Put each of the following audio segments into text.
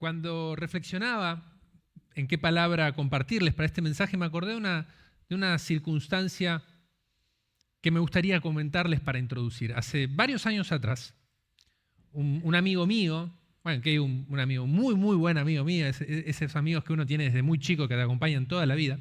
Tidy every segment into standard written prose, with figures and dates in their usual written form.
Cuando reflexionaba en qué palabra compartirles para este mensaje, me acordé de una circunstancia que me gustaría comentarles para introducir. Hace varios años atrás, un amigo mío, bueno, que hay un amigo muy, muy buen amigo mío, esos amigos que uno tiene desde muy chico que te acompañan toda la vida,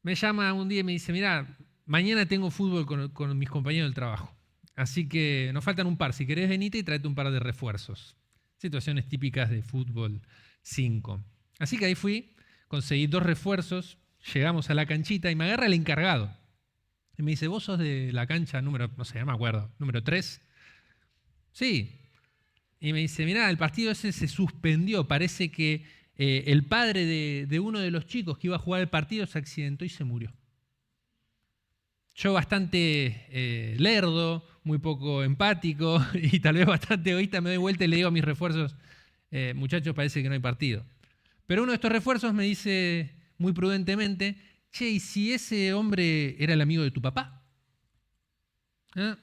me llama un día y me dice, mira, mañana tengo fútbol con mis compañeros del trabajo, así que nos faltan un par, si querés venite y tráete un par de refuerzos. Situaciones típicas de fútbol 5. Así que ahí fui, conseguí 2 refuerzos, llegamos a la canchita y me agarra el encargado. Y me dice, ¿vos sos de la cancha número, no sé, no me acuerdo, número 3? Sí. Y me dice, mirá, el partido ese se suspendió, parece que el padre de uno de los chicos que iba a jugar el partido se accidentó y se murió. Yo bastante lerdo, muy poco empático y tal vez bastante egoísta, me doy vuelta y le digo a mis refuerzos, muchachos, parece que no hay partido. Pero uno de estos refuerzos me dice muy prudentemente, che, ¿y si ese hombre era el amigo de tu papá? ¿Eh?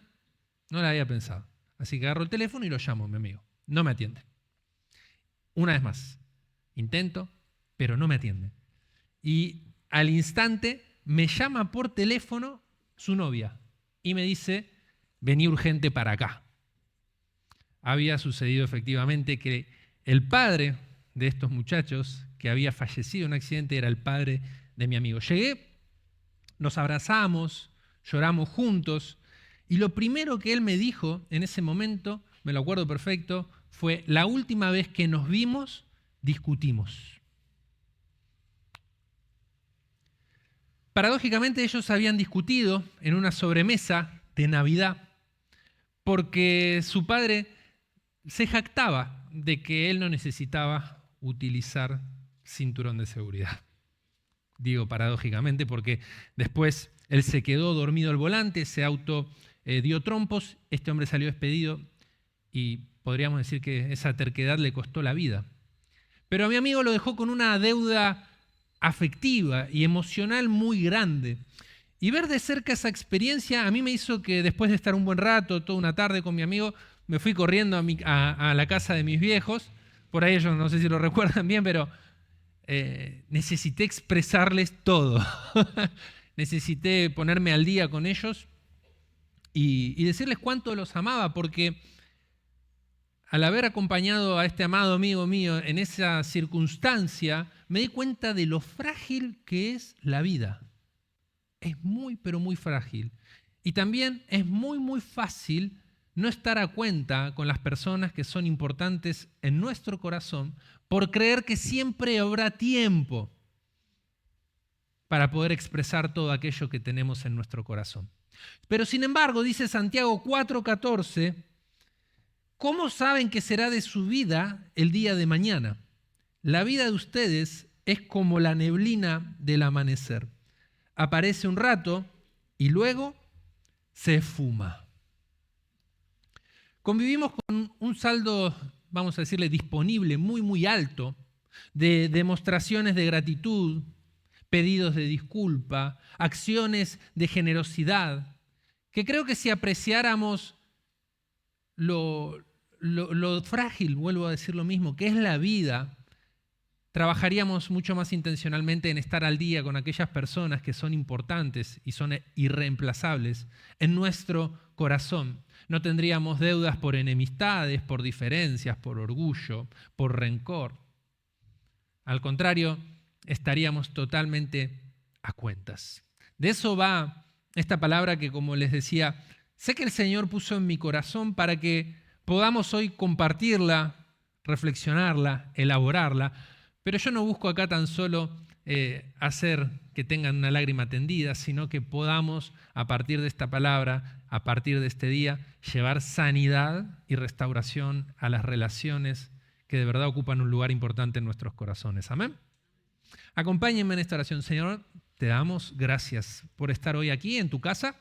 No lo había pensado. Así que agarro el teléfono y lo llamo a mi amigo. No me atiende. Una vez más, intento, pero no me atiende. Y al instante me llama por teléfono su novia y me dice, vení urgente para acá. Había sucedido efectivamente que el padre de estos muchachos que había fallecido en un accidente era el padre de mi amigo. Llegué, nos abrazamos, lloramos juntos y lo primero que él me dijo en ese momento, me lo acuerdo perfecto, fue la última vez que nos vimos, discutimos. Paradójicamente ellos habían discutido en una sobremesa de Navidad porque su padre se jactaba de que él no necesitaba utilizar cinturón de seguridad. Digo paradójicamente porque después él se quedó dormido al volante, ese auto dio trompos, este hombre salió despedido y podríamos decir que esa terquedad le costó la vida. Pero a mi amigo lo dejó con una deuda afectiva y emocional muy grande. Y ver de cerca esa experiencia a mí me hizo que después de estar un buen rato, toda una tarde con mi amigo, me fui corriendo a la casa de mis viejos. Por ahí ellos no sé si lo recuerdan bien, pero necesité expresarles todo. Necesité ponerme al día con ellos y decirles cuánto los amaba, porque al haber acompañado a este amado amigo mío en esa circunstancia, me di cuenta de lo frágil que es la vida. Es muy, pero muy frágil. Y también es muy, muy fácil no estar a cuenta con las personas que son importantes en nuestro corazón por creer que siempre habrá tiempo para poder expresar todo aquello que tenemos en nuestro corazón. Pero sin embargo, dice Santiago 4:14, ¿cómo saben que será de su vida el día de mañana? La vida de ustedes es como la neblina del amanecer. Aparece un rato y luego se esfuma. Convivimos con un saldo, vamos a decirle, disponible, muy, muy alto, de demostraciones de gratitud, pedidos de disculpa, acciones de generosidad, que creo que si apreciáramos lo frágil, vuelvo a decir lo mismo, que es la vida, trabajaríamos mucho más intencionalmente en estar al día con aquellas personas que son importantes y son irreemplazables en nuestro corazón. No tendríamos deudas por enemistades, por diferencias, por orgullo, por rencor. Al contrario, estaríamos totalmente a cuentas. De eso va esta palabra que, como les decía, sé que el Señor puso en mi corazón para que podamos hoy compartirla, reflexionarla, elaborarla, pero yo no busco acá tan solo hacer que tengan una lágrima tendida, sino que podamos, a partir de esta palabra, a partir de este día, llevar sanidad y restauración a las relaciones que de verdad ocupan un lugar importante en nuestros corazones. Amén. Acompáñenme en esta oración. Señor, te damos gracias por estar hoy aquí en tu casa.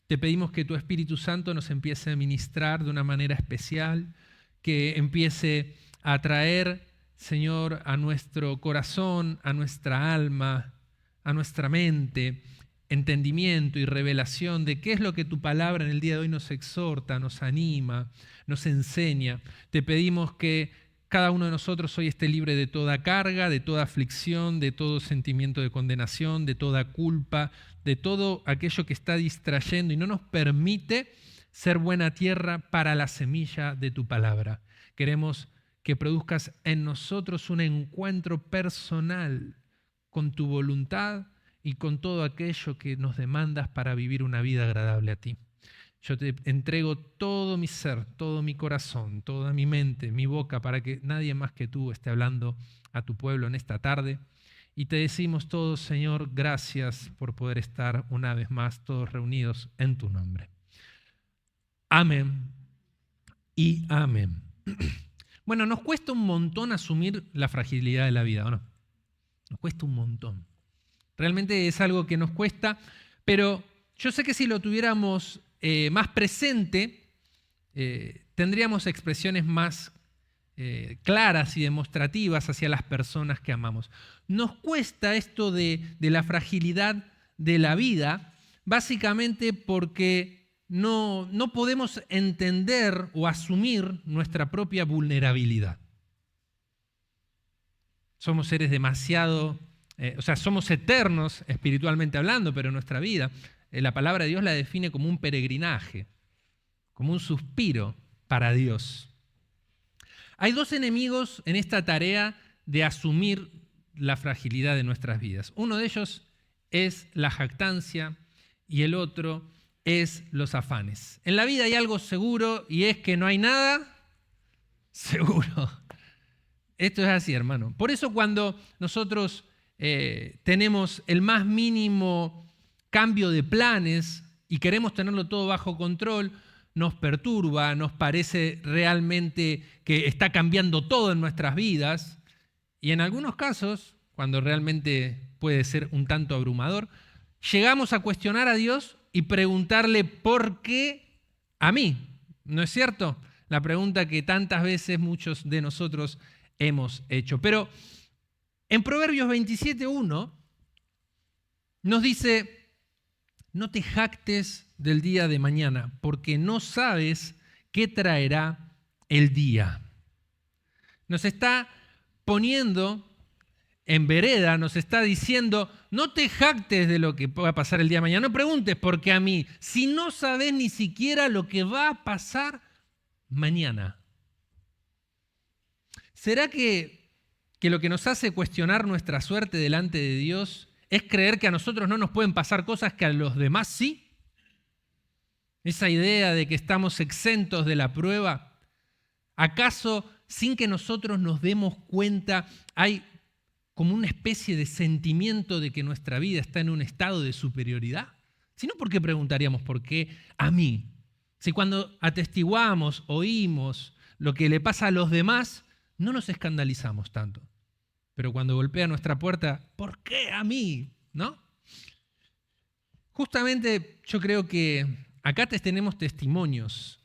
Te pedimos que tu Espíritu Santo nos empiece a ministrar de una manera especial, que empiece a traer, Señor, a nuestro corazón, a nuestra alma, a nuestra mente, entendimiento y revelación de qué es lo que tu palabra en el día de hoy nos exhorta, nos anima, nos enseña. Te pedimos que cada uno de nosotros hoy esté libre de toda carga, de toda aflicción, de todo sentimiento de condenación, de toda culpa, de todo aquello que está distrayendo y no nos permite ser buena tierra para la semilla de tu palabra. Queremos que produzcas en nosotros un encuentro personal con tu voluntad y con todo aquello que nos demandas para vivir una vida agradable a ti. Yo te entrego todo mi ser, todo mi corazón, toda mi mente, mi boca, para que nadie más que tú esté hablando a tu pueblo en esta tarde. Y te decimos todos, Señor, gracias por poder estar una vez más todos reunidos en tu nombre. Amén y amén. Bueno, nos cuesta un montón asumir la fragilidad de la vida, ¿o no? Nos cuesta un montón. Realmente es algo que nos cuesta, pero yo sé que si lo tuviéramos más presente, tendríamos expresiones más claras y demostrativas hacia las personas que amamos. Nos cuesta esto de la fragilidad de la vida, básicamente porque no podemos entender o asumir nuestra propia vulnerabilidad. Somos seres demasiado, somos eternos espiritualmente hablando, pero nuestra vida, la palabra de Dios la define como un peregrinaje, como un suspiro para Dios. Hay dos enemigos en esta tarea de asumir la fragilidad de nuestras vidas. Uno de ellos es la jactancia y el otro es los afanes. En la vida hay algo seguro y es que no hay nada seguro. Esto es así, hermano. Por eso cuando nosotros tenemos el más mínimo cambio de planes y queremos tenerlo todo bajo control, nos perturba, nos parece realmente que está cambiando todo en nuestras vidas y en algunos casos, cuando realmente puede ser un tanto abrumador, llegamos a cuestionar a Dios y preguntarle ¿por qué a mí? ¿No es cierto? La pregunta que tantas veces muchos de nosotros hemos hecho. Pero en Proverbios 27:1 nos dice: no te jactes del día de mañana, porque no sabes qué traerá el día. Nos está poniendo en vereda, nos está diciendo, no te jactes de lo que va a pasar el día de mañana. No preguntes por qué a mí, si no sabes ni siquiera lo que va a pasar mañana. ¿Será que lo que nos hace cuestionar nuestra suerte delante de Dios es creer que a nosotros no nos pueden pasar cosas que a los demás sí? Esa idea de que estamos exentos de la prueba. ¿Acaso sin que nosotros nos demos cuenta hay como una especie de sentimiento de que nuestra vida está en un estado de superioridad? Si no, ¿por qué preguntaríamos por qué a mí? Si cuando atestiguamos, oímos lo que le pasa a los demás, no nos escandalizamos tanto. Pero cuando golpea nuestra puerta, ¿por qué a mí? ¿No? Justamente yo creo que acá tenemos testimonios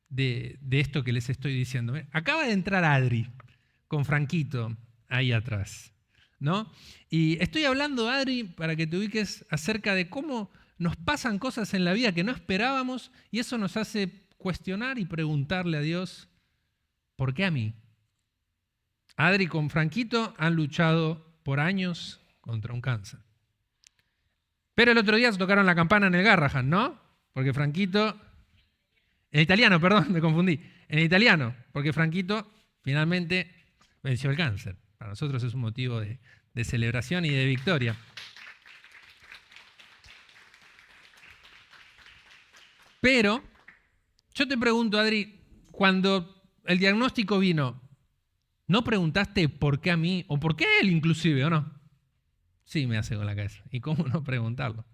de esto que les estoy diciendo. Acaba de entrar Adri con Franquito ahí atrás, ¿no? Y estoy hablando, Adri, para que te ubiques acerca de cómo nos pasan cosas en la vida que no esperábamos y eso nos hace cuestionar y preguntarle a Dios, ¿por qué a mí? Adri con Franquito han luchado por años contra un cáncer. Pero el otro día se tocaron la campana en el Garrahan, ¿no? Porque Franquito... En italiano, perdón, me confundí. En italiano, porque Franquito finalmente venció el cáncer. Para nosotros es un motivo de celebración y de victoria. Pero yo te pregunto, Adri, cuando el diagnóstico vino, ¿no preguntaste por qué a mí o por qué a él inclusive o no? Sí, me hace con la cabeza. ¿Y cómo no preguntarlo?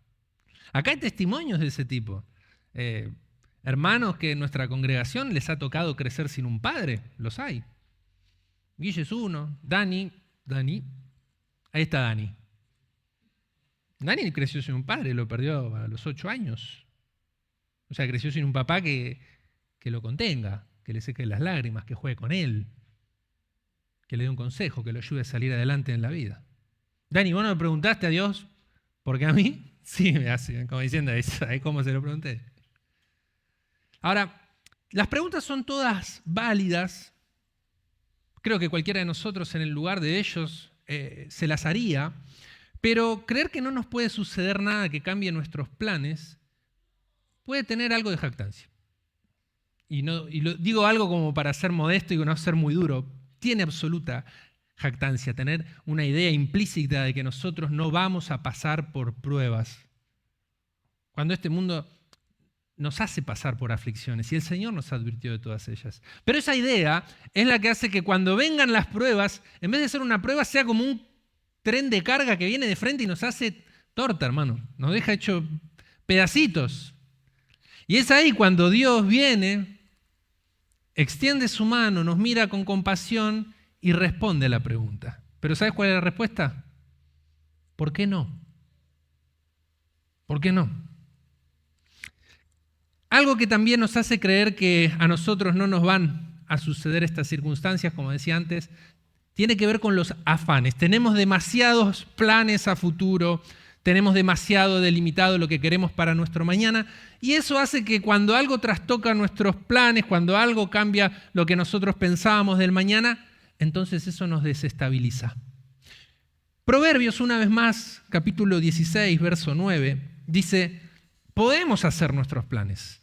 Acá hay testimonios de ese tipo. Hermanos que en nuestra congregación les ha tocado crecer sin un padre, los hay. Guille es uno, Dani, ahí está Dani. Dani creció sin un padre, lo perdió a los 8 años. O sea, creció sin un papá que lo contenga, que le seque las lágrimas, que juegue con él, que le dé un consejo, que lo ayude a salir adelante en la vida. Dani, ¿vos no me preguntaste a Dios por qué a mí? Sí, me hace, como diciendo, ¿sabes cómo se lo pregunté? Ahora, las preguntas son todas válidas, Creo que cualquiera de nosotros en el lugar de ellos se las haría, pero creer que no nos puede suceder nada que cambie nuestros planes puede tener algo de jactancia. Y lo digo algo como para ser modesto y no ser muy duro. Tiene absoluta jactancia, tener una idea implícita de que nosotros no vamos a pasar por pruebas. Cuando este mundo nos hace pasar por aflicciones y el Señor nos advirtió de todas ellas. Pero esa idea es la que hace que cuando vengan las pruebas, en vez de ser una prueba, sea como un tren de carga que viene de frente y nos hace torta, hermano. Nos deja hecho pedacitos. Y es ahí cuando Dios viene, extiende su mano, nos mira con compasión y responde a la pregunta. ¿Pero sabes cuál es la respuesta? ¿Por qué no? ¿Por qué no? Algo que también nos hace creer que a nosotros no nos van a suceder estas circunstancias, como decía antes, tiene que ver con los afanes. Tenemos demasiados planes a futuro, tenemos demasiado delimitado lo que queremos para nuestro mañana, y eso hace que cuando algo trastoca nuestros planes, cuando algo cambia lo que nosotros pensábamos del mañana, entonces eso nos desestabiliza. Proverbios, una vez más, capítulo 16, verso 9, dice, podemos hacer nuestros planes.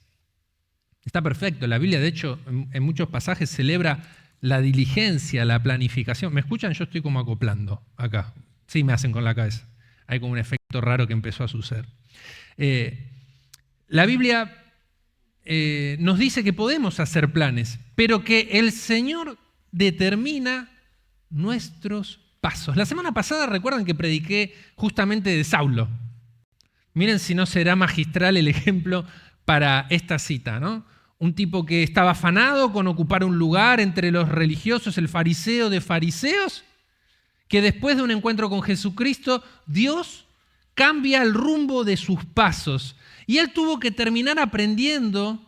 Está perfecto. La Biblia, de hecho, en muchos pasajes celebra la diligencia, la planificación. ¿Me escuchan? Yo estoy como acoplando acá. Sí, me hacen con la cabeza. Hay como un efecto raro que empezó a suceder. La Biblia nos dice que podemos hacer planes, pero que el Señor determina nuestros pasos. La semana pasada recuerdan que prediqué justamente de Saulo. Miren si no será magistral el ejemplo para esta cita, ¿no? Un tipo que estaba afanado con ocupar un lugar entre los religiosos, el fariseo de fariseos, que después de un encuentro con Jesucristo, Dios cambia el rumbo de sus pasos. Y él tuvo que terminar aprendiendo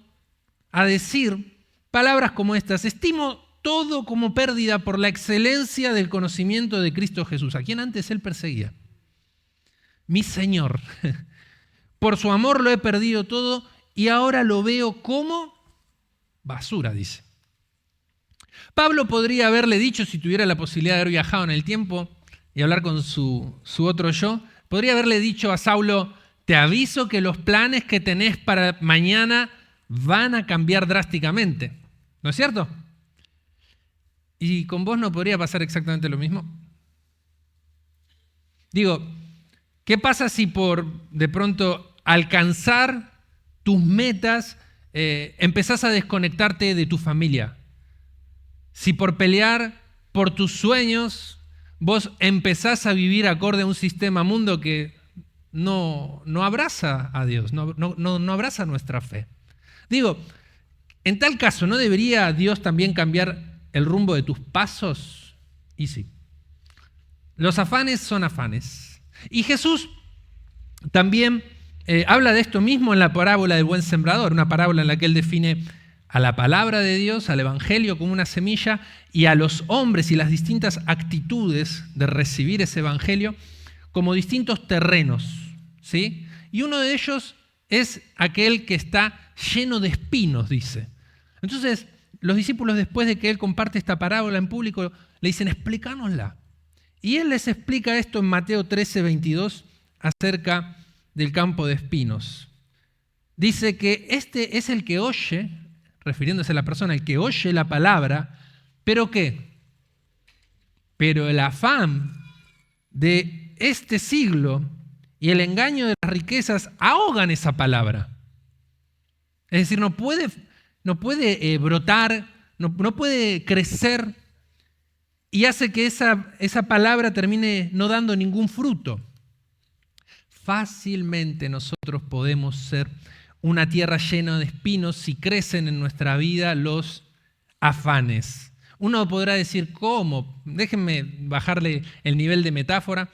a decir palabras como estas: estimo todo como pérdida por la excelencia del conocimiento de Cristo Jesús, a quien antes él perseguía. Mi Señor, por su amor lo he perdido todo y ahora lo veo como basura, dice. Pablo podría haberle dicho, si tuviera la posibilidad de haber viajado en el tiempo y hablar con su otro yo, podría haberle dicho a Saulo, te aviso que los planes que tenés para mañana van a cambiar drásticamente. ¿No es cierto? ¿Y con vos no podría pasar exactamente lo mismo? Digo, ¿qué pasa si por de pronto alcanzar tus metas empezás a desconectarte de tu familia? Si por pelear por tus sueños vos empezás a vivir acorde a un sistema mundo que no abraza a Dios, no abraza nuestra fe. Digo, en tal caso, ¿no debería Dios también cambiar el rumbo de tus pasos? Y sí. Los afanes son afanes. Y Jesús también habla de esto mismo en la parábola del buen sembrador, una parábola en la que él define a la palabra de Dios, al evangelio como una semilla, y a los hombres y las distintas actitudes de recibir ese evangelio como distintos terrenos, ¿sí? Y uno de ellos es aquel que está lleno de espinos, dice. Entonces, los discípulos, después de que él comparte esta parábola en público, le dicen, explícanosla. Y él les explica esto en Mateo 13, 22, acerca del campo de espinos. Dice que este es el que oye, refiriéndose a la persona, el que oye la palabra, ¿pero qué? Pero el afán de este siglo y el engaño de las riquezas ahogan esa palabra. Es decir, no puede brotar, no puede crecer, y hace que esa palabra termine no dando ningún fruto. Fácilmente nosotros podemos ser una tierra llena de espinos si crecen en nuestra vida los afanes. Uno podrá decir, ¿cómo? Déjenme bajarle el nivel de metáfora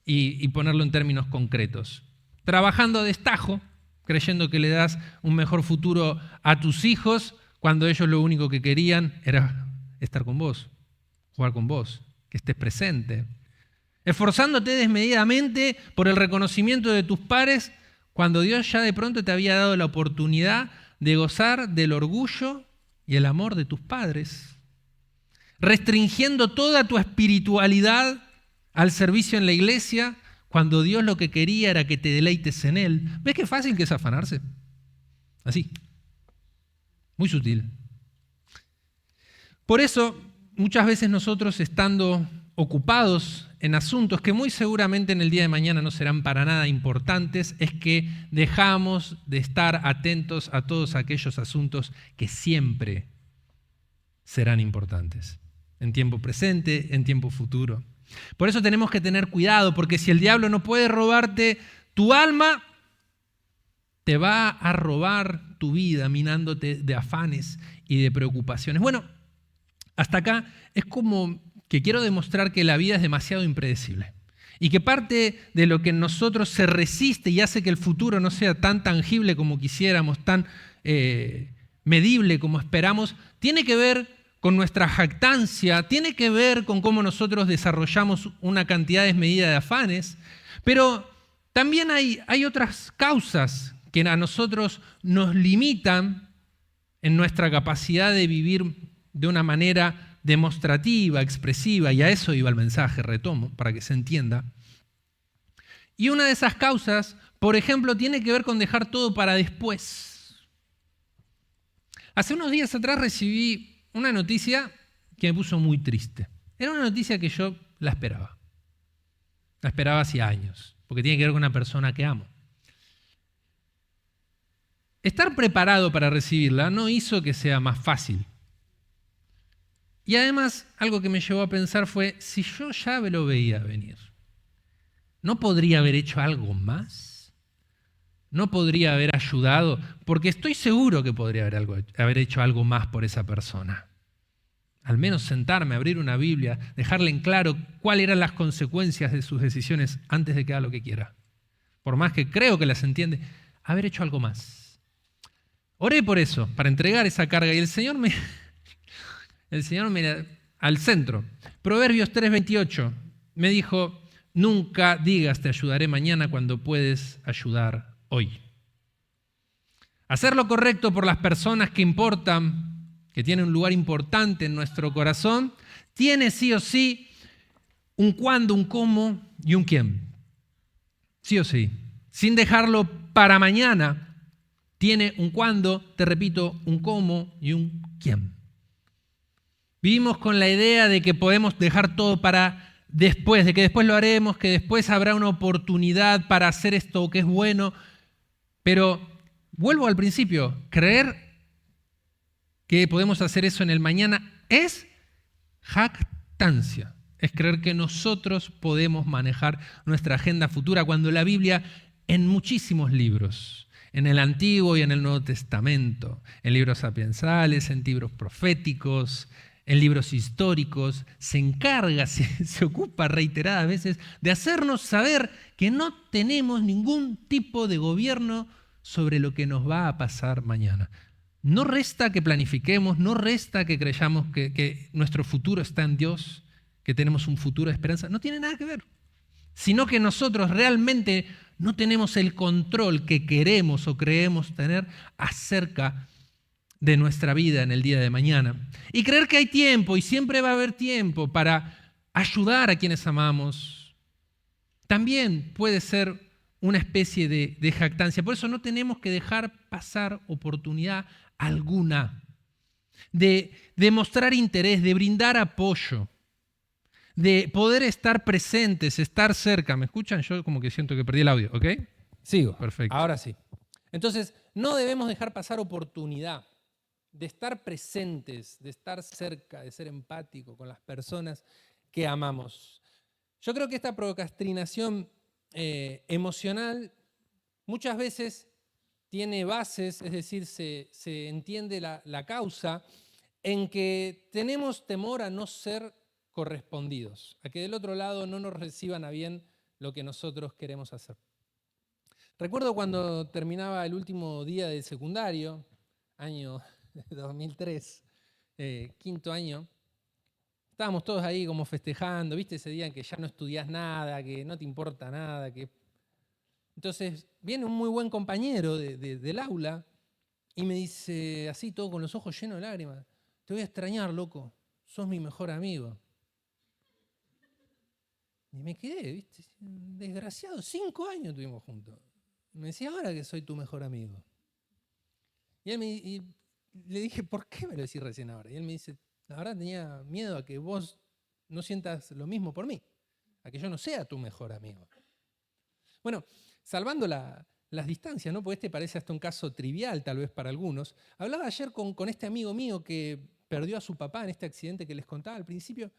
y ponerlo en términos concretos. Trabajando a destajo, creyendo que le das un mejor futuro a tus hijos, cuando ellos lo único que querían era estar con vos, jugar con vos, que estés presente. Esforzándote desmedidamente por el reconocimiento de tus pares, cuando Dios ya de pronto te había dado la oportunidad de gozar del orgullo y el amor de tus padres. restringiendo toda tu espiritualidad al servicio en la iglesia, cuando Dios lo que quería era que te deleites en Él. ¿Ves qué fácil que es afanarse? Así, muy sutil. Por eso, muchas veces nosotros, estando ocupados en asuntos que muy seguramente en el día de mañana no serán para nada importantes, es que dejamos de estar atentos a todos aquellos asuntos que siempre serán importantes, en tiempo presente, en tiempo futuro. Por eso tenemos que tener cuidado, porque si el diablo no puede robarte tu alma, te va a robar tu vida minándote de afanes y de preocupaciones. Bueno, hasta acá es como que quiero demostrar que la vida es demasiado impredecible y que parte de lo que en nosotros se resiste y hace que el futuro no sea tan tangible como quisiéramos, tan medible como esperamos, tiene que ver con nuestra jactancia, tiene que ver con cómo nosotros desarrollamos una cantidad desmedida de afanes, pero también hay otras causas que a nosotros nos limitan en nuestra capacidad de vivir de una manera demostrativa, expresiva, y a eso iba el mensaje, retomo, para que se entienda. Y una de esas causas, por ejemplo, tiene que ver con dejar todo para después. Hace unos días atrás recibí una noticia que me puso muy triste. Era una noticia que yo la esperaba. La esperaba hacía años, porque tiene que ver con una persona que amo. Estar preparado para recibirla no hizo que sea más fácil. Y además, algo que me llevó a pensar fue, si yo ya lo veía venir, ¿no podría haber hecho algo más? ¿No podría haber ayudado? Porque estoy seguro que podría haber hecho algo más por esa persona. Al menos sentarme, abrir una Biblia, dejarle en claro cuáles eran las consecuencias de sus decisiones antes de que haga lo que quiera. Por más que creo que las entiende, haber hecho algo más. Oré por eso, para entregar esa carga, y el Señor me al centro. Proverbios 3:28 me dijo, nunca digas te ayudaré mañana cuando puedes ayudar hoy. Hacer lo correcto por las personas que importan, que tienen un lugar importante en nuestro corazón, tiene sí o sí un cuándo, un cómo y un quién. Sí o sí. Sin dejarlo para mañana, tiene un cuándo, te repito, un cómo y un quién. Vivimos con la idea de que podemos dejar todo para después, de que después lo haremos, que después habrá una oportunidad para hacer esto que es bueno. Pero vuelvo al principio, creer que podemos hacer eso en el mañana es jactancia. Es creer que nosotros podemos manejar nuestra agenda futura cuando la Biblia, en muchísimos libros, en el Antiguo y en el Nuevo Testamento, en libros sapiensales, en libros proféticos, en libros históricos, se encarga, se ocupa reiteradas veces de hacernos saber que no tenemos ningún tipo de gobierno sobre lo que nos va a pasar mañana. No resta que planifiquemos, no resta que creyamos que nuestro futuro está en Dios, que tenemos un futuro de esperanza. No tiene nada que ver. Sino que nosotros realmente no tenemos el control que queremos o creemos tener acerca de nuestra vida en el día de mañana. Y creer que hay tiempo y siempre va a haber tiempo para ayudar a quienes amamos, también puede ser una especie de jactancia. Por eso no tenemos que dejar pasar oportunidad alguna de mostrar interés, de brindar apoyo, de poder estar presentes, estar cerca. ¿Me escuchan? Yo como que siento que perdí el audio, ¿ok? Sigo. Perfecto. Ahora sí. Entonces, no debemos dejar pasar oportunidad de estar presentes, de estar cerca, de ser empático con las personas que amamos. Yo creo que esta procrastinación emocional muchas veces tiene bases, es decir, se entiende la causa en que tenemos temor a no ser correspondidos, a que del otro lado no nos reciban a bien lo que nosotros queremos hacer. Recuerdo cuando terminaba el último día del secundario, año 2003, quinto año, estábamos todos ahí como festejando, ¿viste? Ese día en que ya no estudiás nada, que no te importa nada. Entonces viene un muy buen compañero del aula y me dice, así todo con los ojos llenos de lágrimas, te voy a extrañar, loco. sos mi mejor amigo. Y me quedé, ¿viste? Desgraciado, 5 años estuvimos juntos. Me decía, ahora que soy tu mejor amigo. Y le dije, ¿por qué me lo decís recién ahora? Y él me dice, la verdad tenía miedo a que vos no sientas lo mismo por mí, a que yo no sea tu mejor amigo. Bueno, salvando las distancias, ¿no? Porque este parece hasta un caso trivial tal vez para algunos. Hablaba ayer con este amigo mío que perdió a su papá en este accidente que les contaba al principio.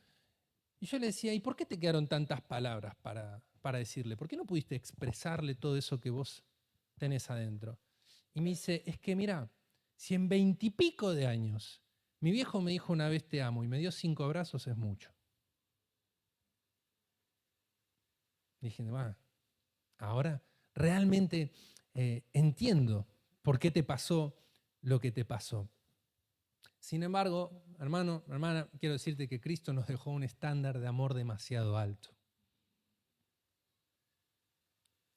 Y yo le decía, ¿y por qué te quedaron tantas palabras para decirle? ¿Por qué no pudiste expresarle todo eso que vos tenés adentro? Y me dice, es que mira, si en 20 y pico de años mi viejo me dijo una vez te amo y me dio 5 abrazos, es mucho. Dije, ahora realmente entiendo por qué te pasó lo que te pasó. Sin embargo, hermano, hermana, quiero decirte que Cristo nos dejó un estándar de amor demasiado alto.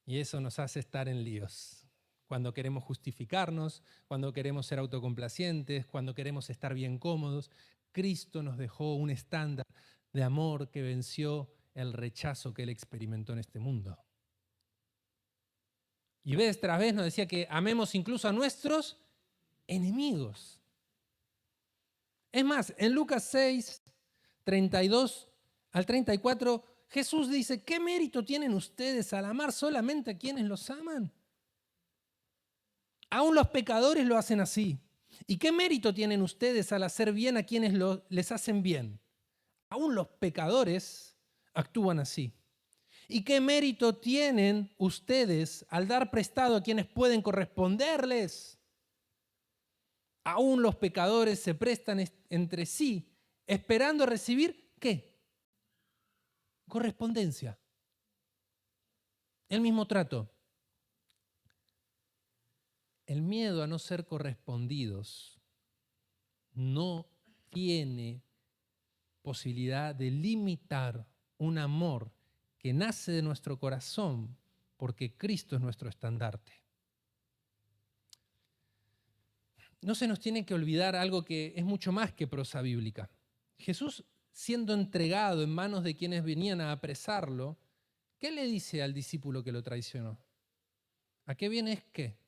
Y eso nos hace estar en líos. Cuando queremos justificarnos, cuando queremos ser autocomplacientes, cuando queremos estar bien cómodos, Cristo nos dejó un estándar de amor que venció el rechazo que Él experimentó en este mundo. Y vez tras vez nos decía que amemos incluso a nuestros enemigos. Es más, en Lucas 6, 32 al 34, Jesús dice, ¿qué mérito tienen ustedes al amar solamente a quienes los aman? Aún los pecadores lo hacen así. ¿Y qué mérito tienen ustedes al hacer bien a quienes les hacen bien? Aún los pecadores actúan así. ¿Y qué mérito tienen ustedes al dar prestado a quienes pueden corresponderles? Aún los pecadores se prestan entre sí, esperando recibir, ¿qué? Correspondencia. El mismo trato. El miedo a no ser correspondidos no tiene posibilidad de limitar un amor que nace de nuestro corazón porque Cristo es nuestro estandarte. No se nos tiene que olvidar algo que es mucho más que prosa bíblica. Jesús, siendo entregado en manos de quienes venían a apresarlo, ¿qué le dice al discípulo que lo traicionó? ¿A qué viene es qué?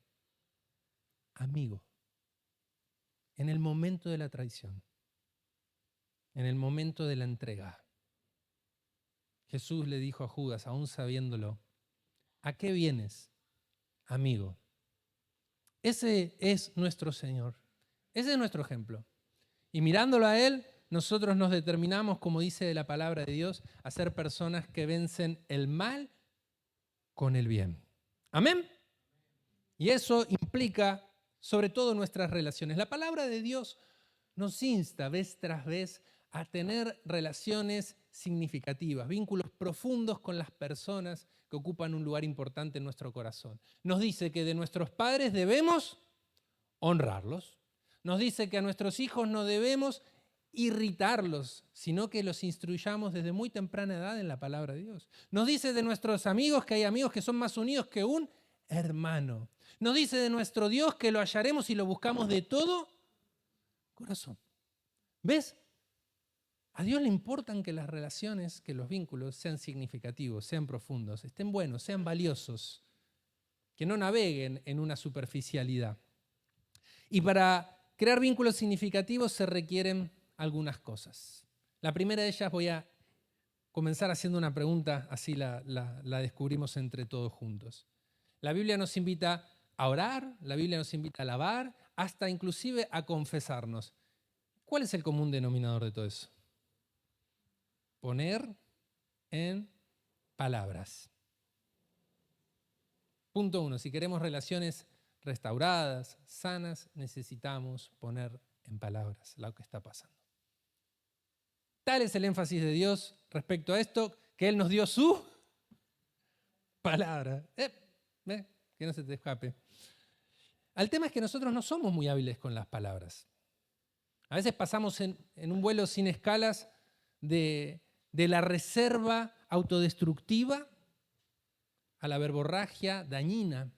Amigo. En el momento de la traición, en el momento de la entrega, Jesús le dijo a Judas, aún sabiéndolo, ¿a qué vienes, amigo? Ese es nuestro Señor. Ese es nuestro ejemplo. Y mirándolo a Él, nosotros nos determinamos, como dice la palabra de Dios, a ser personas que vencen el mal con el bien. Amén. Y eso implica sobre todo nuestras relaciones. La palabra de Dios nos insta vez tras vez a tener relaciones significativas, vínculos profundos con las personas que ocupan un lugar importante en nuestro corazón. Nos dice que de nuestros padres debemos honrarlos. Nos dice que a nuestros hijos no debemos irritarlos, sino que los instruyamos desde muy temprana edad en la palabra de Dios. Nos dice de nuestros amigos que hay amigos que son más unidos que un hermano. Nos dice de nuestro Dios que lo hallaremos y lo buscamos de todo corazón. ¿Ves? A Dios le importan que las relaciones, que los vínculos sean significativos, sean profundos, estén buenos, sean valiosos, que no naveguen en una superficialidad. Y para crear vínculos significativos se requieren algunas cosas. La primera de ellas voy a comenzar haciendo una pregunta, así la descubrimos entre todos juntos. La Biblia nos invita a orar, la Biblia nos invita a alabar, hasta inclusive a confesarnos. ¿Cuál es el común denominador de todo eso? Poner en palabras. Punto 1. Si queremos relaciones restauradas, sanas, necesitamos poner en palabras lo que está pasando. Tal es el énfasis de Dios respecto a esto, que Él nos dio su palabra. Que no se te escape. El tema es que nosotros no somos muy hábiles con las palabras. A veces pasamos en un vuelo sin escalas de la reserva autodestructiva a la verborragia dañina.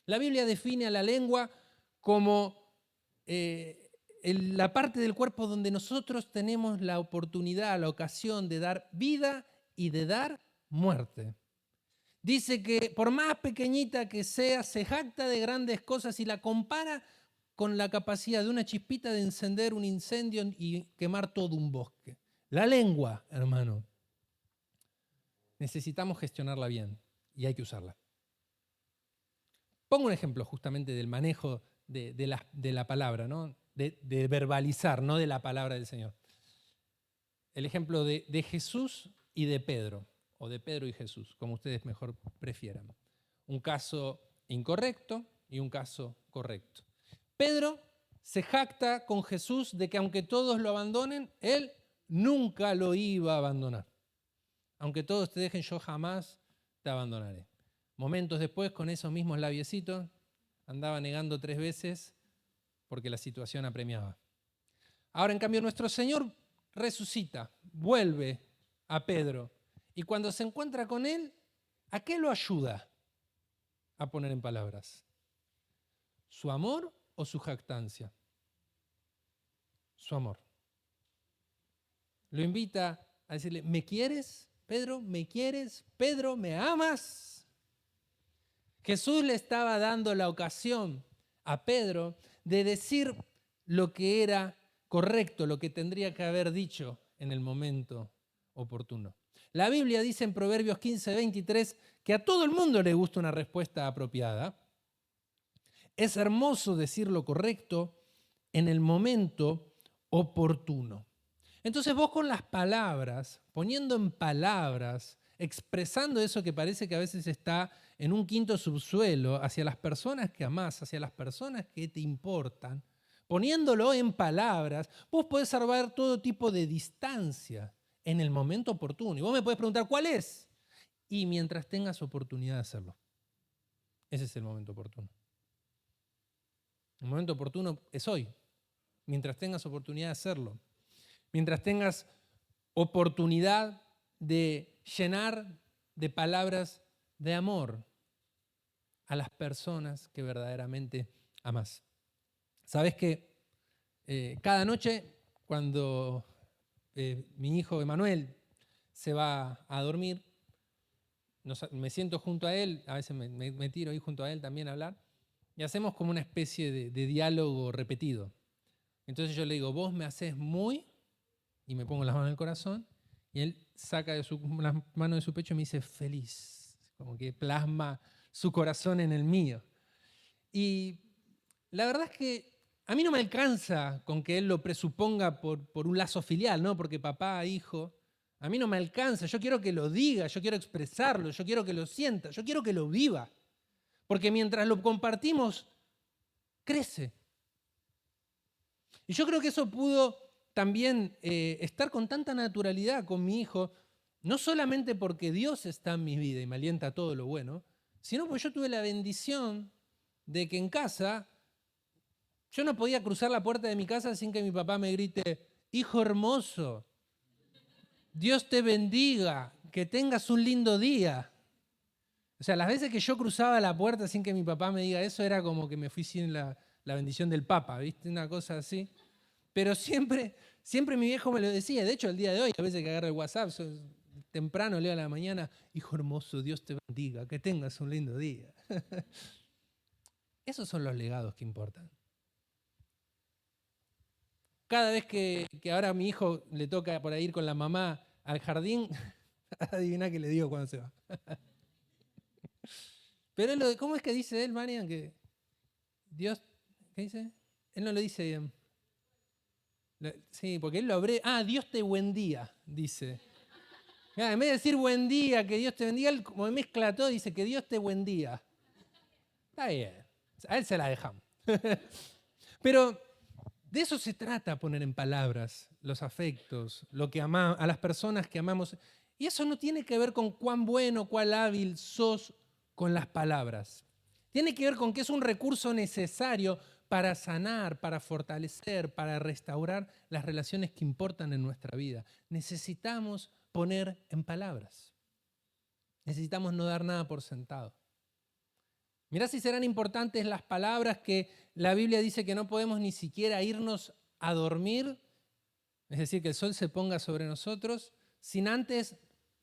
La Biblia define a la lengua como la parte del cuerpo donde nosotros tenemos la oportunidad, la ocasión de dar vida y de dar muerte. Dice que por más pequeñita que sea, se jacta de grandes cosas y la compara con la capacidad de una chispita de encender un incendio y quemar todo un bosque. La lengua, hermano. Necesitamos gestionarla bien y hay que usarla. Pongo un ejemplo justamente del manejo de la palabra, ¿no? De verbalizar, no de la palabra del Señor. El ejemplo de Jesús y de Pedro, o de Pedro y Jesús, como ustedes mejor prefieran. Un caso incorrecto y un caso correcto. Pedro se jacta con Jesús de que aunque todos lo abandonen, él nunca lo iba a abandonar. Aunque todos te dejen, yo jamás te abandonaré. Momentos después, con esos mismos labiecitos, andaba negando 3 veces porque la situación apremiaba. Ahora, en cambio, nuestro Señor resucita, vuelve a Pedro, y cuando se encuentra con él, ¿a qué lo ayuda a poner en palabras? ¿Su amor o su jactancia? Su amor. Lo invita a decirle, ¿me quieres, Pedro? ¿Me quieres? Pedro, ¿me amas? Jesús le estaba dando la ocasión a Pedro de decir lo que era correcto, lo que tendría que haber dicho en el momento oportuno. La Biblia dice en Proverbios 15:23 que a todo el mundo le gusta una respuesta apropiada. Es hermoso decir lo correcto en el momento oportuno. Entonces vos con las palabras, poniendo en palabras, expresando eso que parece que a veces está en un quinto subsuelo hacia las personas que amás, hacia las personas que te importan, poniéndolo en palabras, vos podés salvar todo tipo de distancia en el momento oportuno. Y vos me podés preguntar, ¿cuál es? Y mientras tengas oportunidad de hacerlo. Ese es el momento oportuno. El momento oportuno es hoy, mientras tengas oportunidad de hacerlo. Mientras tengas oportunidad de llenar de palabras de amor a las personas que verdaderamente amás. Sabes que cada noche cuando mi hijo Emanuel se va a dormir, me siento junto a él, a veces me tiro ahí junto a él también a hablar, y hacemos como una especie de diálogo repetido. Entonces yo le digo, vos me haces muy, y me pongo las manos en el corazón, y él saca las manos de su pecho y me dice, feliz, como que plasma su corazón en el mío. Y la verdad es que a mí no me alcanza con que él lo presuponga por un lazo filial, ¿no? Porque papá, hijo, a mí no me alcanza. Yo quiero que lo diga, yo quiero expresarlo, yo quiero que lo sienta, yo quiero que lo viva. Porque mientras lo compartimos, crece. Y yo creo que eso pudo también estar con tanta naturalidad con mi hijo, no solamente porque Dios está en mi vida y me alienta a todo lo bueno, sino porque yo tuve la bendición de que en casa yo no podía cruzar la puerta de mi casa sin que mi papá me grite, hijo hermoso, Dios te bendiga, que tengas un lindo día. O sea, las veces que yo cruzaba la puerta sin que mi papá me diga eso, era como que me fui sin la bendición del Papa, ¿viste? Una cosa así. Pero siempre mi viejo me lo decía. De hecho, el día de hoy, a veces que agarro el WhatsApp, temprano leo a la mañana, hijo hermoso, Dios te bendiga, que tengas un lindo día. Esos son los legados que importan. Cada vez que ahora a mi hijo le toca por ahí ir con la mamá al jardín, adivina qué le digo cuando se va. Pero ¿cómo es que dice él, Marian? Que Dios, ¿qué dice? Él no lo dice bien. Sí, porque él lo abre. Dios te buen día, dice. En vez de decir buen día, que Dios te bendiga, él como mezcla todo, dice que Dios te buen día. Está bien. A él se la dejamos. Pero de eso se trata, poner en palabras los afectos, lo que a las personas que amamos. Y eso no tiene que ver con cuán bueno, cuán hábil sos con las palabras. Tiene que ver con que es un recurso necesario para sanar, para fortalecer, para restaurar las relaciones que importan en nuestra vida. Necesitamos poner en palabras. Necesitamos no dar nada por sentado. Mirá si serán importantes las palabras que la Biblia dice que no podemos ni siquiera irnos a dormir, es decir, que el sol se ponga sobre nosotros, sin antes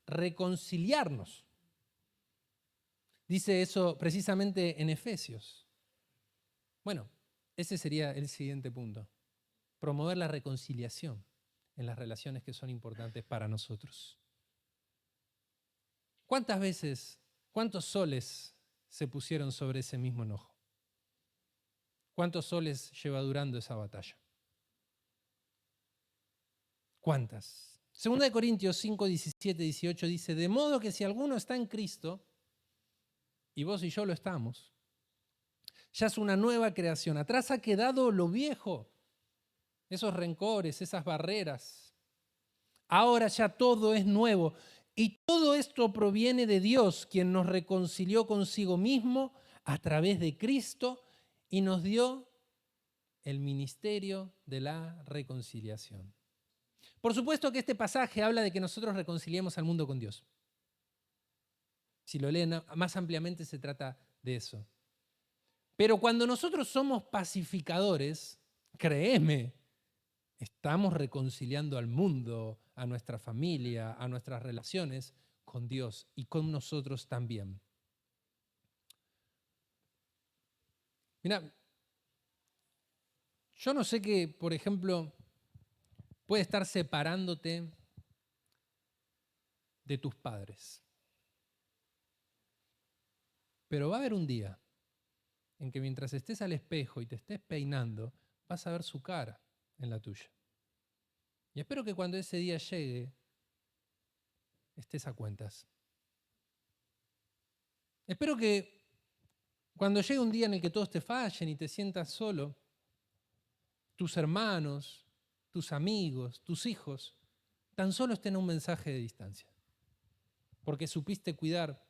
reconciliarnos. Dice eso precisamente en Efesios. Bueno, ese sería el siguiente punto. Promover la reconciliación en las relaciones que son importantes para nosotros. ¿Cuántas veces, cuántos soles se pusieron sobre ese mismo enojo? ¿Cuántos soles lleva durando esa batalla? ¿Cuántas? 2 Corintios 5, 17, 18 dice, de modo que si alguno está en Cristo, y vos y yo lo estamos, ya es una nueva creación. Atrás ha quedado lo viejo, esos rencores, esas barreras. Ahora ya todo es nuevo. Y todo esto proviene de Dios, quien nos reconcilió consigo mismo a través de Cristo y nos dio el ministerio de la reconciliación. Por supuesto que este pasaje habla de que nosotros reconciliemos al mundo con Dios. Si lo leen más ampliamente se trata de eso. Pero cuando nosotros somos pacificadores, créeme, estamos reconciliando al mundo, a nuestra familia, a nuestras relaciones con Dios y con nosotros también. Mira, yo no sé qué, por ejemplo, puede estar separándote de tus padres. Pero va a haber un día en que mientras estés al espejo y te estés peinando, vas a ver su cara en la tuya. Y espero que cuando ese día llegue, estés a cuentas. Espero que cuando llegue un día en el que todos te fallen y te sientas solo, tus hermanos, tus amigos, tus hijos, tan solo estén a un mensaje de distancia. Porque supiste cuidar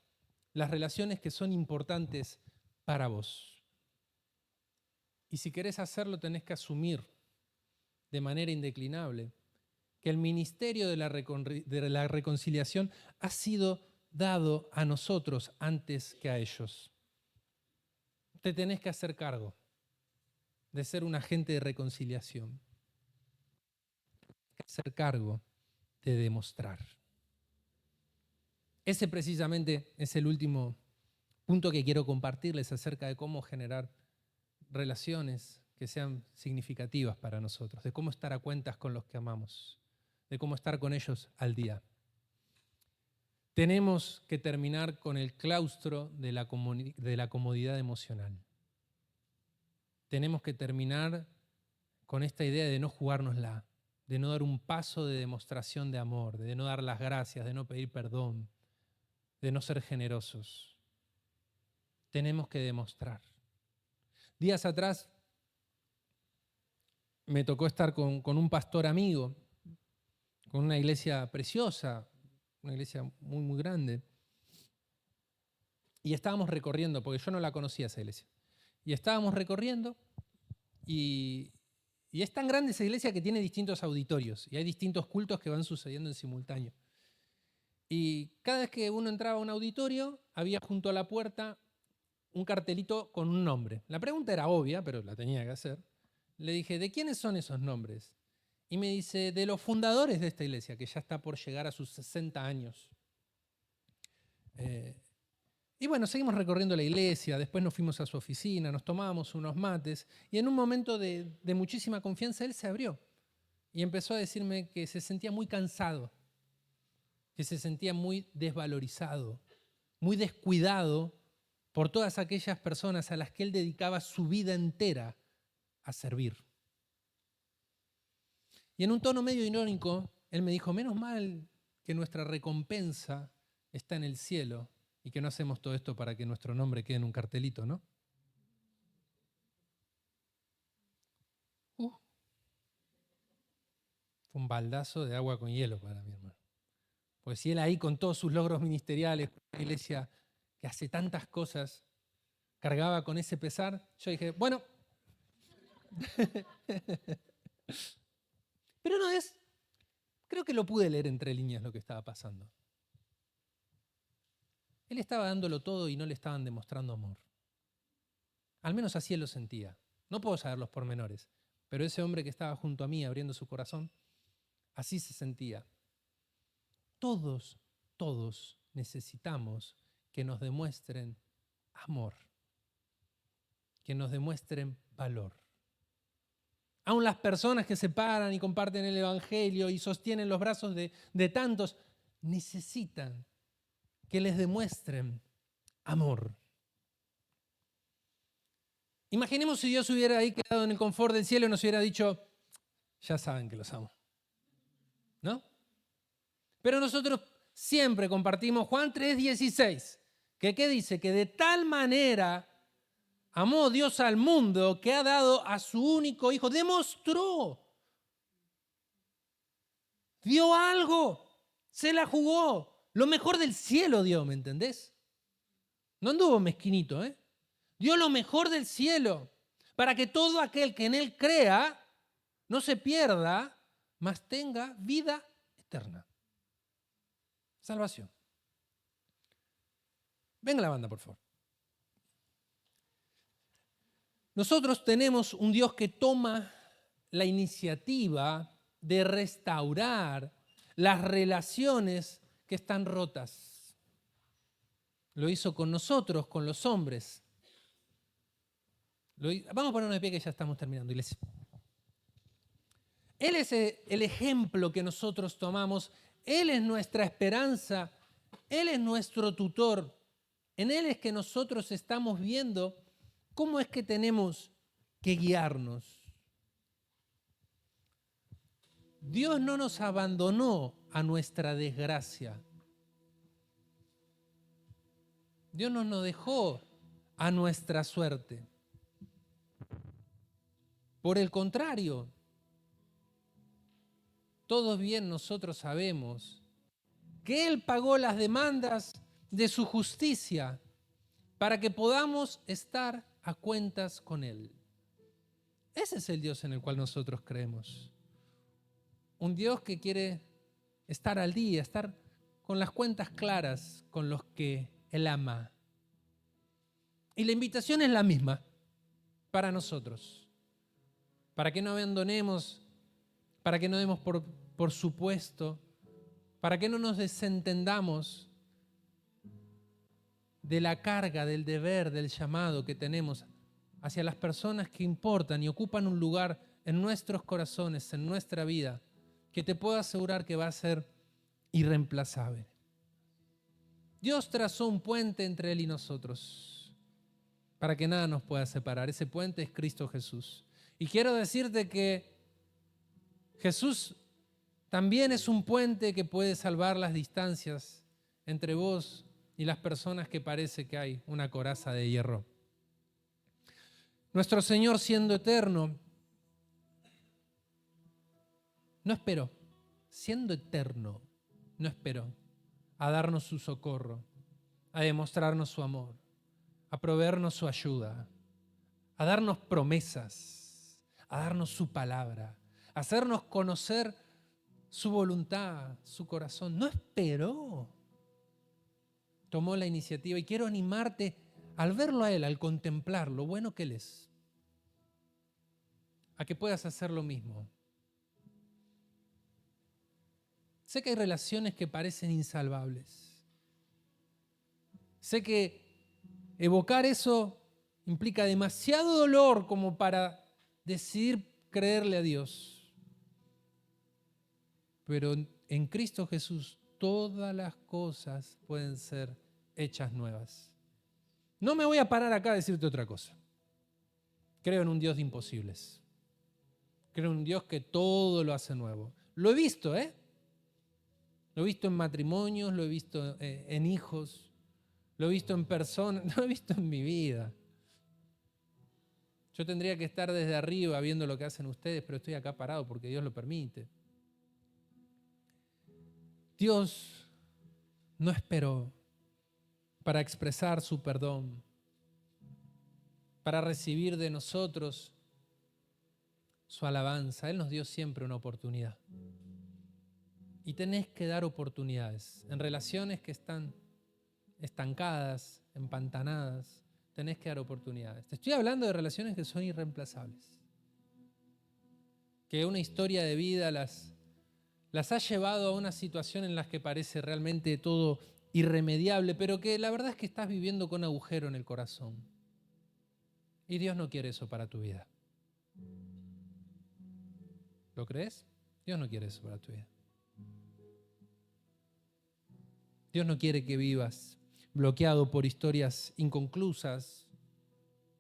las relaciones que son importantes para vos. Y si querés hacerlo, tenés que asumir de manera indeclinable que el ministerio de la reconciliación ha sido dado a nosotros antes que a ellos. Te tenés que hacer cargo de ser un agente de reconciliación. Tienes que hacer cargo de demostrar. Ese precisamente es el último punto que quiero compartirles acerca de cómo generar relaciones que sean significativas para nosotros, de cómo estar a cuentas con los que amamos, de cómo estar con ellos al día. Tenemos que terminar con el claustro de la comodidad emocional. Tenemos que terminar con esta idea de no jugárnosla, de no dar un paso de demostración de amor, de no dar las gracias, de no pedir perdón, de no ser generosos. Tenemos que demostrar. Días atrás me tocó estar con un pastor amigo, con una iglesia preciosa, una iglesia muy, muy grande. Y estábamos recorriendo, porque yo no la conocía esa iglesia. Y estábamos recorriendo y es tan grande esa iglesia que tiene distintos auditorios y hay distintos cultos que van sucediendo en simultáneo. Y cada vez que uno entraba a un auditorio, había junto a la puerta un cartelito con un nombre. La pregunta era obvia, pero la tenía que hacer. Le dije, ¿de quiénes son esos nombres? Y me dice, de los fundadores de esta iglesia, que ya está por llegar a sus 60 años. Y bueno, seguimos recorriendo la iglesia, después nos fuimos a su oficina, nos tomábamos unos mates, y en un momento de muchísima confianza él se abrió y empezó a decirme que se sentía muy cansado, que se sentía muy desvalorizado, muy descuidado por todas aquellas personas a las que él dedicaba su vida entera a servir. Y en un tono medio irónico, él me dijo, menos mal que nuestra recompensa está en el cielo y que no hacemos todo esto para que nuestro nombre quede en un cartelito, ¿no? Fue un baldazo de agua con hielo para mi hermano. Pues si él ahí con todos sus logros ministeriales, una iglesia que hace tantas cosas, cargaba con ese pesar, yo dije, bueno, pero no es, creo que lo pude leer entre líneas lo que estaba pasando. Él estaba dándolo todo y no le estaban demostrando amor. Al menos así él lo sentía. No puedo saber los pormenores, Pero ese hombre que estaba junto a mí abriendo su corazón, así se sentía. Todos necesitamos que nos demuestren amor, que nos demuestren valor. Aún las personas que se paran y comparten el Evangelio y sostienen los brazos de tantos, necesitan que les demuestren amor. Imaginemos si Dios hubiera ahí quedado en el confort del cielo y nos hubiera dicho, ya saben que los amo, ¿no? Pero nosotros siempre compartimos Juan 3:16, que ¿qué dice? Que de tal manera amó Dios al mundo que ha dado a su único hijo. Demostró. Dio algo. Se la jugó. Lo mejor del cielo dio, ¿me entendés? No anduvo mezquinito, ¿eh? Dio lo mejor del cielo para que todo aquel que en él crea no se pierda, mas tenga vida eterna. Salvación. Venga la banda, por favor. Nosotros tenemos un Dios que toma la iniciativa de restaurar las relaciones que están rotas. Lo hizo con nosotros, con los hombres. Vamos a ponernos de pie que ya estamos terminando, iglesia. Él es el ejemplo que nosotros tomamos. Él es nuestra esperanza. Él es nuestro tutor. En Él es que nosotros estamos viendo cómo es que tenemos que guiarnos. Dios no nos abandonó a nuestra desgracia. Dios no nos dejó a nuestra suerte. Por el contrario, todos bien nosotros sabemos que Él pagó las demandas de su justicia para que podamos estar a cuentas con Él. Ese es el Dios en el cual nosotros creemos. Un Dios que quiere estar al día, estar con las cuentas claras con los que Él ama. Y la invitación es la misma para nosotros. Para que no abandonemos, para que no demos por supuesto, para que no nos desentendamos de la carga, del deber, del llamado que tenemos hacia las personas que importan y ocupan un lugar en nuestros corazones, en nuestra vida, que te puedo asegurar que va a ser irreemplazable. Dios trazó un puente entre Él y nosotros para que nada nos pueda separar. Ese puente es Cristo Jesús. Y quiero decirte que Jesús también es un puente que puede salvar las distancias entre vos y las personas que parece que hay una coraza de hierro. Nuestro Señor, siendo eterno, no esperó, siendo eterno, no esperó a darnos su socorro, a demostrarnos su amor, a proveernos su ayuda, a darnos promesas, a darnos su palabra, a hacernos conocer su voluntad, su corazón. No esperó. Tomó la iniciativa y quiero animarte al verlo a Él, al contemplar lo bueno que Él es, a que puedas hacer lo mismo. Sé que hay relaciones que parecen insalvables. Sé que evocar eso implica demasiado dolor como para decidir creerle a Dios. Pero en Cristo Jesús todas las cosas pueden ser hechas nuevas. No me voy a parar acá a decirte otra cosa. Creo en un Dios de imposibles. Creo en un Dios que todo lo hace nuevo. Lo he visto, ¿eh? Lo he visto en matrimonios, lo he visto en hijos, lo he visto en personas, lo he visto en mi vida. Yo tendría que estar desde arriba viendo lo que hacen ustedes, pero estoy acá parado porque Dios lo permite. Dios no esperó para expresar su perdón, para recibir de nosotros su alabanza. Él nos dio siempre una oportunidad. Y tenés que dar oportunidades en relaciones que están estancadas, empantanadas. Tenés que dar oportunidades. Te estoy hablando de relaciones que son irreemplazables. que una historia de vida las ha llevado a una situación en la que parece realmente todo irremediable, pero que la verdad es que estás viviendo con agujero en el corazón. Y Dios no quiere eso para tu vida. ¿Lo crees? Dios no quiere eso para tu vida. Dios no quiere que vivas bloqueado por historias inconclusas,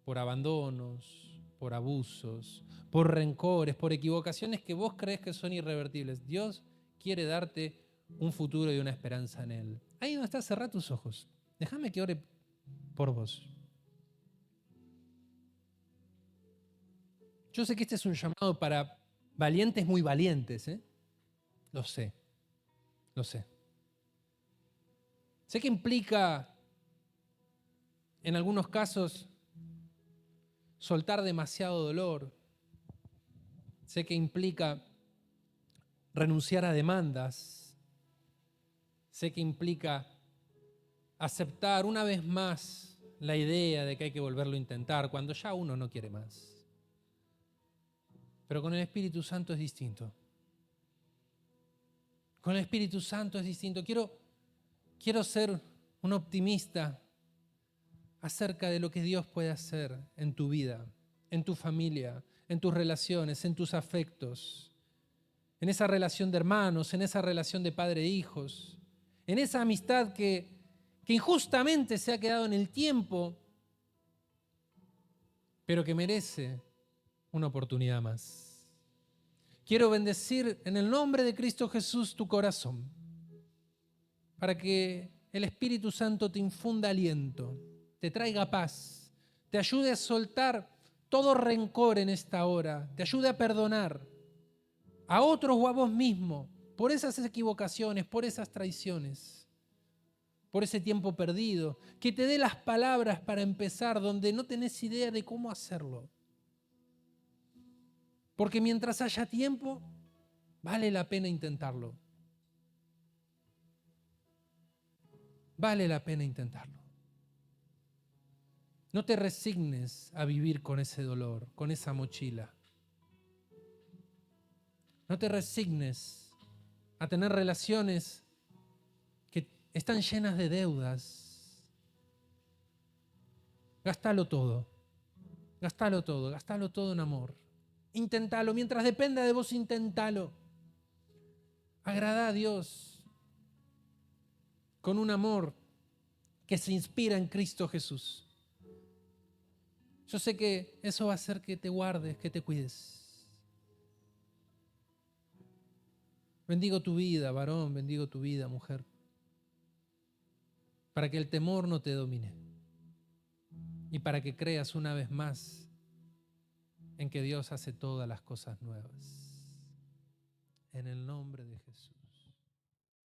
por abandonos, por abusos, por rencores, por equivocaciones que vos crees que son irrevertibles. Dios quiere darte un futuro y una esperanza en Él. Ahí donde estás, cerrá tus ojos. Déjame que ore por vos. Yo sé que este es un llamado para valientes muy valientes, ¿eh? Lo sé, lo sé. Sé que implica, en algunos casos, soltar demasiado dolor. Sé que implica renunciar a demandas. Sé que implica aceptar una vez más la idea de que hay que volverlo a intentar cuando ya uno no quiere más. Pero con el Espíritu Santo es distinto. Con el Espíritu Santo es distinto. Quiero ser un optimista acerca de lo que Dios puede hacer en tu vida, en tu familia, en tus relaciones, en tus afectos, en esa relación de hermanos, en esa relación de padre e hijos, en esa amistad que injustamente se ha quedado en el tiempo, pero que merece una oportunidad más. Quiero bendecir en el nombre de Cristo Jesús tu corazón, para que el Espíritu Santo te infunda aliento, te traiga paz, te ayude a soltar todo rencor en esta hora, te ayude a perdonar a otros o a vos mismo por esas equivocaciones, por esas traiciones, por ese tiempo perdido, que te dé las palabras para empezar donde no tenés idea de cómo hacerlo. Porque mientras haya tiempo, vale la pena intentarlo. Vale la pena intentarlo. No te resignes a vivir con ese dolor, con esa mochila. No te resignes a tener relaciones que están llenas de deudas. Gástalo todo. Gástalo todo. Gástalo todo en amor. Intentalo. Mientras dependa de vos, intentalo. Agrada a Dios con un amor que se inspira en Cristo Jesús. Yo sé que eso va a hacer que te guardes, que te cuides. Bendigo tu vida, varón, bendigo tu vida, mujer, para que el temor no te domine y para que creas una vez más en que Dios hace todas las cosas nuevas. En el nombre de Jesús.